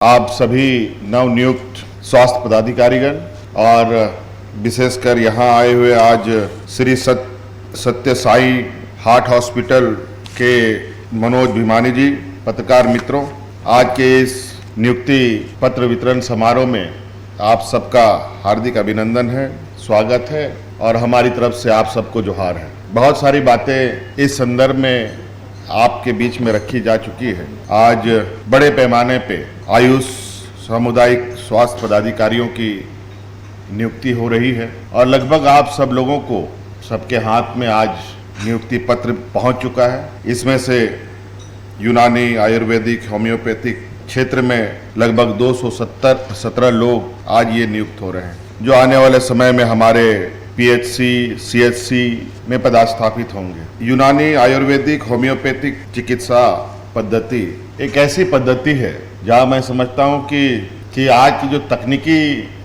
आप सभी नवनियुक्त स्वास्थ्य पदाधिकारीगण और विशेषकर यहाँ आए हुए आज श्री सत्य साई हार्ट हॉस्पिटल के मनोज भिमानी जी, पत्रकार मित्रों, आज के इस नियुक्ति पत्र वितरण समारोह में आप सबका हार्दिक अभिनंदन है, स्वागत है और हमारी तरफ से आप सबको जोहार है। बहुत सारी बातें इस संदर्भ में आपके बीच में रखी जा चुकी है। आज बड़े पैमाने पे आयुष सामुदायिक स्वास्थ्य पदाधिकारियों की नियुक्ति हो रही है और लगभग आप सब लोगों को सबके हाथ में आज नियुक्ति पत्र पहुंच चुका है। इसमें से यूनानी, आयुर्वेदिक, होम्योपैथिक क्षेत्र में लगभग 217 लोग आज ये नियुक्त हो रहे हैं, जो आने वाले समय में हमारे पीएचसी, सीएचसी में पदस्थापित होंगे। यूनानी, आयुर्वेदिक, होम्योपैथिक चिकित्सा पद्धति एक ऐसी पद्धति है जहां मैं समझता हूं कि आज की जो तकनीकी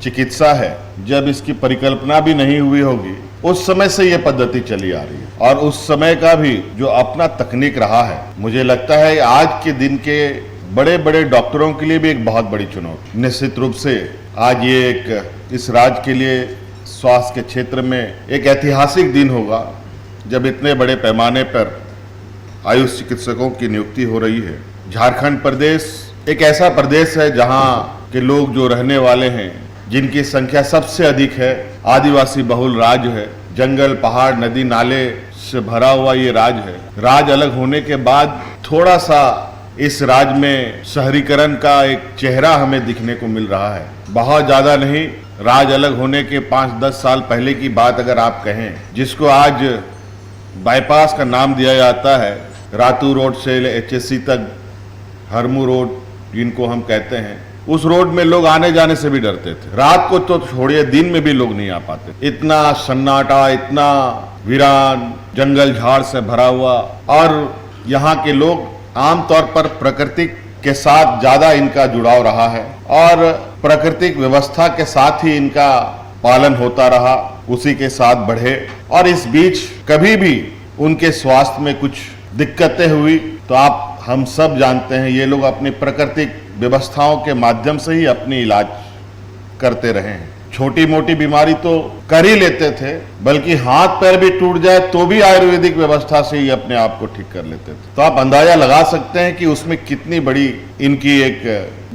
चिकित्सा है, जब इसकी परिकल्पना भी नहीं हुई होगी, उस समय से ये पद्धति चली आ रही है और उस समय का भी जो अपना तकनीक रहा है, मुझे लगता है आज के दिन के बड़े बड़े डॉक्टरों के लिए भी एक बहुत बड़ी चुनौती। निश्चित रूप से आज ये एक इस राज्य के लिए स्वास्थ्य के क्षेत्र में एक ऐतिहासिक दिन होगा जब इतने बड़े पैमाने पर आयुष चिकित्सकों की नियुक्ति हो रही है। झारखंड प्रदेश एक ऐसा प्रदेश है जहां के लोग जो रहने वाले हैं, जिनकी संख्या सबसे अधिक है, आदिवासी बहुल राज्य है, जंगल, पहाड़, नदी, नाले से भरा हुआ ये राज्य है। राज्य अलग होने के बाद थोड़ा सा इस राज्य में शहरीकरण का एक चेहरा हमें दिखने को मिल रहा है। बहुत ज्यादा नहीं, राज्य अलग होने के 5-10 साल पहले की बात अगर आप कहें, जिसको आज बाईपास का नाम दिया जाता है, रातू रोड से एचएससी तक हरमू रोड जिनको हम कहते हैं, उस रोड में लोग आने जाने से भी डरते थे। रात को तो छोड़िए, दिन में भी लोग नहीं आ पाते। इतना सन्नाटा, इतना वीरान, जंगल झाड़ से भरा हुआ, और यहाँ के लोग आमतौर पर प्रकृति के साथ ज्यादा इनका जुड़ाव रहा है और प्राकृतिक व्यवस्था के साथ ही इनका पालन होता रहा, उसी के साथ बढ़े। और इस बीच कभी भी उनके स्वास्थ्य में कुछ दिक्कतें हुई तो हम सब जानते हैं, ये लोग अपनी प्राकृतिक व्यवस्थाओं के माध्यम से ही अपनी इलाज करते रहे हैं। छोटी मोटी बीमारी तो कर ही लेते थे, बल्कि हाथ पैर भी टूट जाए तो भी आयुर्वेदिक व्यवस्था से ही अपने आप को ठीक कर लेते थे। तो आप अंदाजा लगा सकते हैं कि उसमें कितनी बड़ी इनकी एक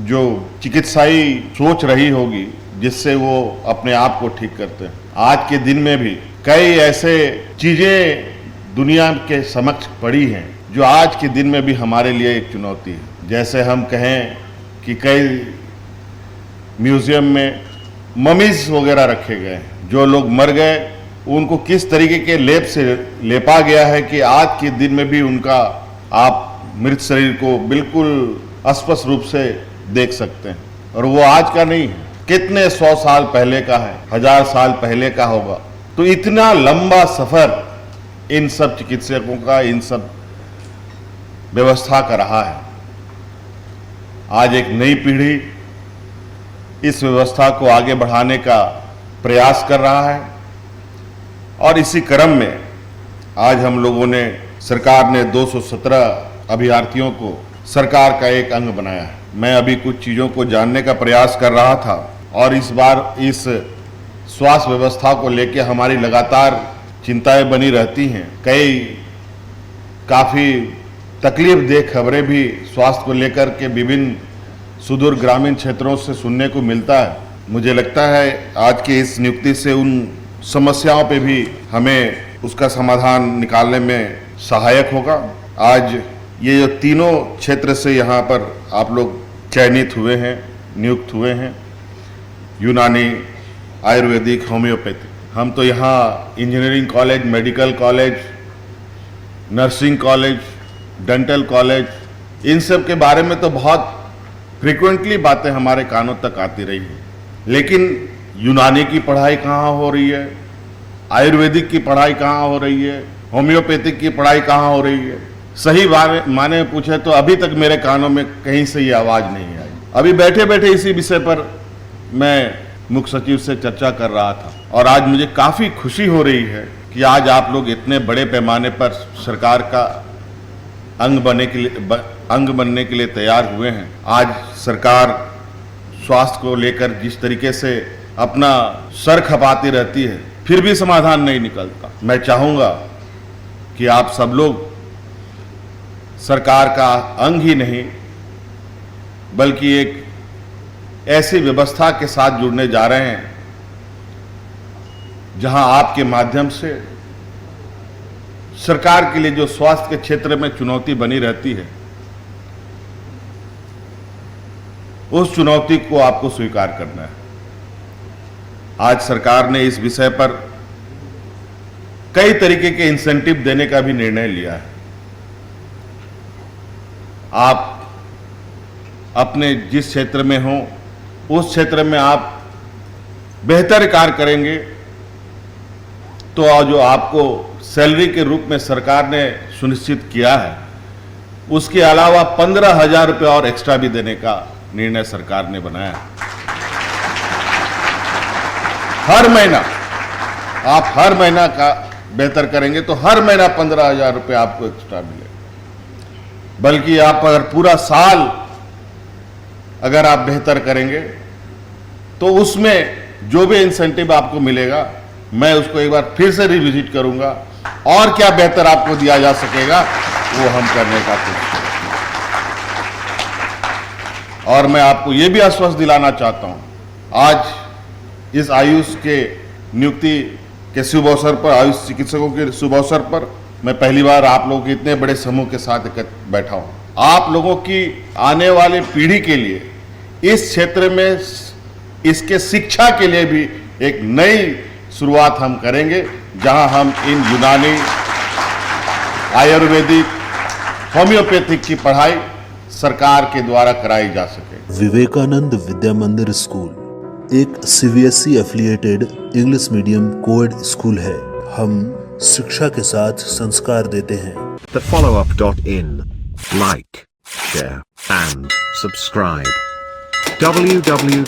जो चिकित्साई सोच रही होगी, जिससे वो अपने आप को ठीक करते हैं। आज के दिन में भी कई ऐसे चीजें दुनिया के समक्ष पड़ी हैं जो आज के दिन में भी हमारे लिए एक चुनौती है। जैसे हम कहें कि कई म्यूजियम में ममीज वगैरह रखे गए हैं, जो लोग मर गए उनको किस तरीके के लेप से लेपा गया है कि आज के दिन में भी उनका आप मृत शरीर को बिल्कुल स्पष्ट रूप से देख सकते हैं। और वो आज का नहीं है, कितने 100 साल पहले का है, 1000 साल पहले का होगा। तो इतना लंबा सफर इन सब चिकित्सकों का, इन सब व्यवस्था का रहा है। आज एक नई पीढ़ी इस व्यवस्था को आगे बढ़ाने का प्रयास कर रहा है और इसी क्रम में आज हम लोगों ने, सरकार ने 217 अभ्यर्थियों को सरकार का एक अंग बनाया है। मैं अभी कुछ चीज़ों को जानने का प्रयास कर रहा था और इस बार इस स्वास्थ्य व्यवस्था को लेकर हमारी लगातार चिंताएं बनी रहती हैं। काफ़ी तकलीफदेह खबरें भी स्वास्थ्य को लेकर के विभिन्न सुदूर ग्रामीण क्षेत्रों से सुनने को मिलता है। मुझे लगता है आज की इस नियुक्ति से उन समस्याओं पे भी हमें उसका समाधान निकालने में सहायक होगा। आज ये जो तीनों क्षेत्र से यहाँ पर आप लोग चयनित हुए हैं, नियुक्त हुए हैं, यूनानी, आयुर्वेदिक, होम्योपैथिक, हम तो यहाँ engineering college, medical college, nursing college, dental college, इन सब के बारे में तो बहुत फ्रीक्वेंटली बातें हमारे कानों तक आती रही है, लेकिन यूनानी की पढ़ाई कहाँ हो रही है, आयुर्वेदिक की पढ़ाई कहाँ हो रही है, होम्योपैथिक की पढ़ाई कहाँ हो रही है, सही माने पूछे तो अभी तक मेरे कानों में कहीं से ये आवाज़ नहीं आई। अभी बैठे बैठे इसी विषय पर मैं मुख्य सचिव से चर्चा कर रहा था और आज मुझे काफ़ी खुशी हो रही है कि आज आप लोग इतने बड़े पैमाने पर सरकार का अंग बनने के लिए तैयार हुए हैं। आज सरकार स्वास्थ्य को लेकर जिस तरीके से अपना सर खपाती रहती है, फिर भी समाधान नहीं निकलता। मैं चाहूंगा कि आप सब लोग सरकार का अंग ही नहीं बल्कि एक ऐसी व्यवस्था के साथ जुड़ने जा रहे हैं जहां आपके माध्यम से सरकार के लिए जो स्वास्थ्य के क्षेत्र में चुनौती बनी रहती है, उस चुनौती को आपको स्वीकार करना है। आज सरकार ने इस विषय पर कई तरीके के इंसेंटिव देने का भी निर्णय लिया है। आप अपने जिस क्षेत्र में हो उस क्षेत्र में आप बेहतर कार्य करेंगे तो जो आपको सैलरी के रूप में सरकार ने सुनिश्चित किया है, उसके अलावा 15,000 रुपये और एक्स्ट्रा भी देने का निर्णय सरकार ने बनाया है। हर महीना आप हर महीना का बेहतर करेंगे तो हर महीना 15,000 रुपये आपको एक्स्ट्रा मिलेगा। बल्कि आप अगर पूरा साल अगर आप बेहतर करेंगे तो उसमें जो भी इंसेंटिव आपको मिलेगा, मैं उसको एक बार फिर से रिविजिट करूंगा और क्या बेहतर आपको दिया जा सकेगा वो हम करने का कोशिश करेंगे। और मैं आपको ये भी आश्वस्त दिलाना चाहता हूं, आज इस आयुष के नियुक्ति के शुभ अवसर पर, आयुष चिकित्सकों के शुभ अवसर पर मैं पहली बार आप लोगों के इतने बड़े समूह के साथ बैठा हूं। आप लोगों की आने वाली पीढ़ी के लिए इस क्षेत्र में इसके शिक्षा के लिए भी एक नई शुरुआत हम करेंगे, जहां हम इन यूनानी, आयुर्वेदिक, होम्योपैथिक की पढ़ाई सरकार के द्वारा कराई जा सके। विवेकानंद विद्या मंदिर स्कूल एक CBSE affiliated English medium coed school है। हम शिक्षा के साथ संस्कार देते हैं। thefollowup.in Like, share and subscribe. www